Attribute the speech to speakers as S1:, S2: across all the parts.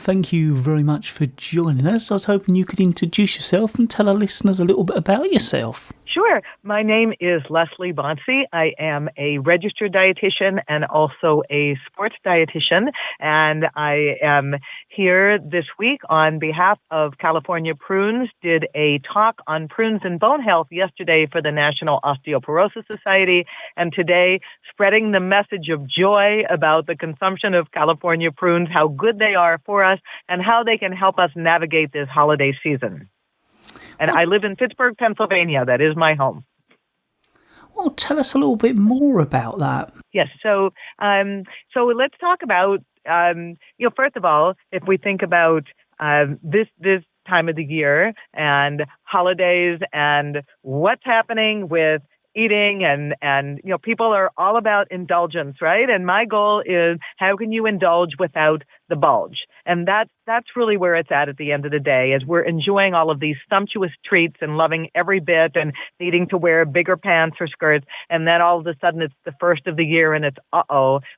S1: thank you very much for joining us. I was hoping you could introduce yourself and tell our listeners a little bit about yourself.
S2: Sure. My name is Leslie Bonci. I am a registered dietitian and also a sports dietitian, and I am here this week on behalf of California Prunes. Did a talk on prunes and bone health yesterday for the National Osteoporosis Society, and today spreading the message of joy about the consumption of California prunes, how good they are for us, and how they can help us navigate this holiday season. And I live in Pittsburgh, Pennsylvania. That is my home.
S1: Well, tell us a little bit more about that.
S2: Yes. So let's talk about, first of all, if we think about this time of the year and holidays and what's happening with eating and people are all about indulgence, right? And my goal is how can you indulge without the bulge? And that's really where it's at the end of the day, is we're enjoying all of these sumptuous treats and loving every bit and needing to wear bigger pants or skirts. And then all of a sudden it's the first of the year and it's,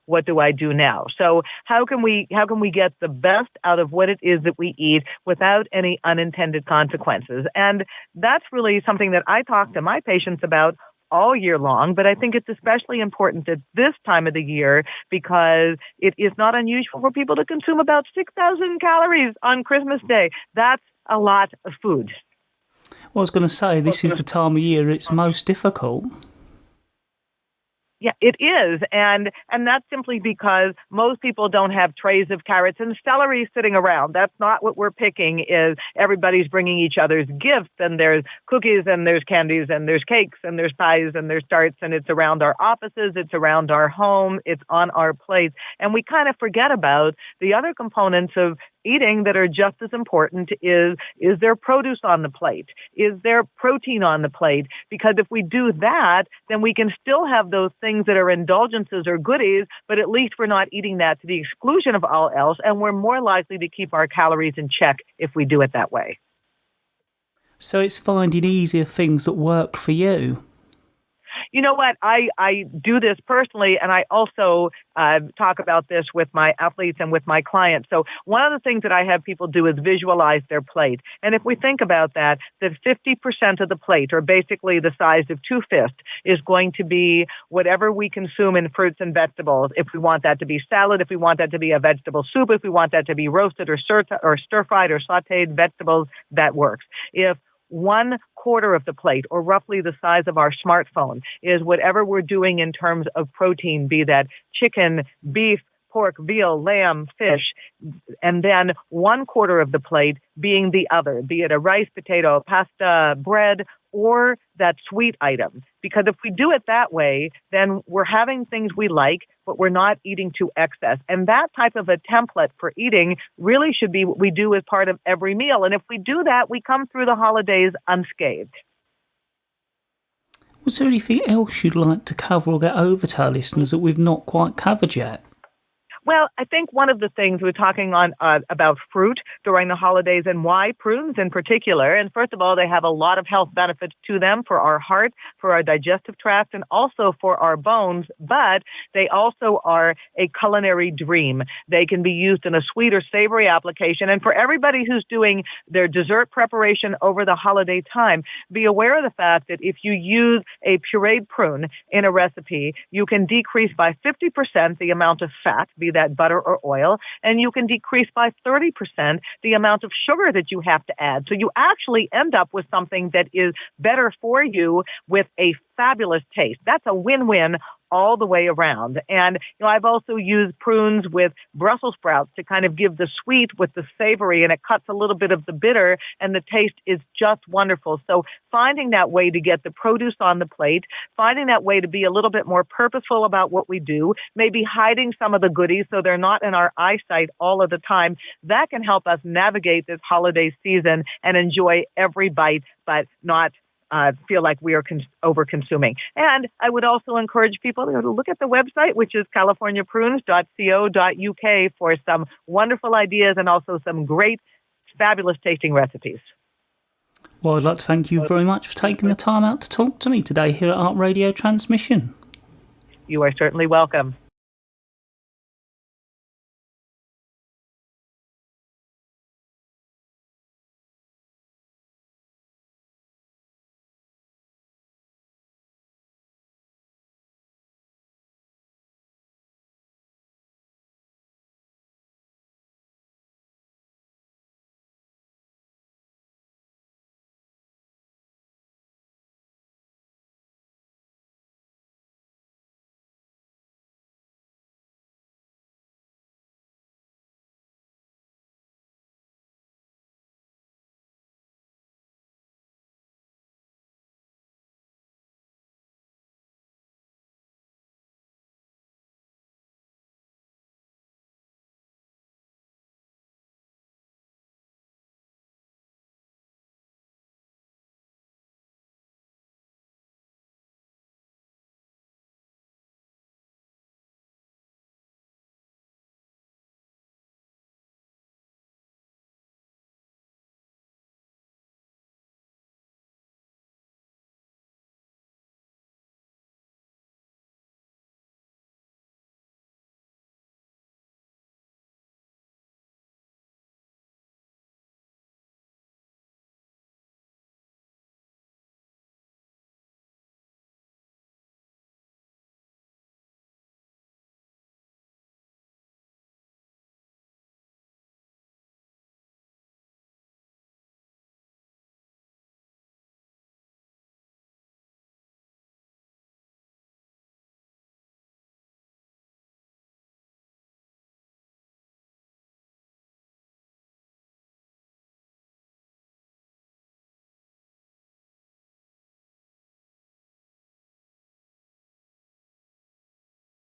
S2: what do I do now? So how can we get the best out of what it is that we eat without any unintended consequences? And that's really something that I talk to my patients about all year long, but I think it's especially important at this time of the year because it is not unusual for people to consume about 6,000 calories on Christmas Day. That's a lot of food.
S1: Well, I was going to say, this is the time of year it's most difficult.
S2: Yeah, it is. And that's simply because most people don't have trays of carrots and celery sitting around. That's not what we're picking, is everybody's bringing each other's gifts, and there's cookies and there's candies and there's cakes and there's pies and there's tarts, and it's around our offices, it's around our home, it's on our plates. And we kind of forget about the other components of eating that are just as important. Is there produce on the plate? Is there protein on the plate? Because if we do that, then we can still have those things that are indulgences or goodies, but at least we're not eating that to the exclusion of all else, and we're more likely to keep our calories in check if we do it that way.
S1: So it's finding easier things that work for you.
S2: You know what? I do this personally, and I also talk about this with my athletes and with my clients. So one of the things that I have people do is visualize their plate. And if we think about that 50% of the plate, or basically the size of two fists, is going to be whatever we consume in fruits and vegetables. If we want that to be salad, if we want that to be a vegetable soup, if we want that to be roasted or stir-fried or sautéed vegetables, that works. If 1/4 of the plate, or roughly the size of our smartphone, is whatever we're doing in terms of protein, be that chicken, beef, pork, veal, lamb, fish, and then 1/4 of the plate being the other, be it a rice, potato, pasta, bread, or that sweet item. Because if we do it that way, then we're having things we like, but we're not eating to excess. And that type of a template for eating really should be what we do as part of every meal. And if we do that, we come through the holidays unscathed.
S1: Was there anything else you'd like to cover or get over to our listeners that we've not quite covered yet?
S2: Well, I think one of the things we're talking on about fruit during the holidays, and why prunes in particular. And first of all, they have a lot of health benefits to them for our heart, for our digestive tract, and also for our bones. But they also are a culinary dream. They can be used in a sweet or savory application. And for everybody who's doing their dessert preparation over the holiday time, be aware of the fact that if you use a pureed prune in a recipe, you can decrease by 50% the amount of fat, be that butter or oil, and you can decrease by 30% the amount of sugar that you have to add. So you actually end up with something that is better for you with a fabulous taste. That's a win-win all the way around. And I've also used prunes with Brussels sprouts to kind of give the sweet with the savory, and it cuts a little bit of the bitter, and the taste is just wonderful. So finding that way to get the produce on the plate, finding that way to be a little bit more purposeful about what we do, maybe hiding some of the goodies so they're not in our eyesight all of the time, that can help us navigate this holiday season and enjoy every bite, but not feel like we are over-consuming. And I would also encourage people to look at the website, which is californiaprunes.co.uk, for some wonderful ideas and also some great, fabulous tasting recipes.
S1: Well, I'd like to thank you very much for taking the time out to talk to me today here at Art Radio Transmission.
S2: You are certainly welcome.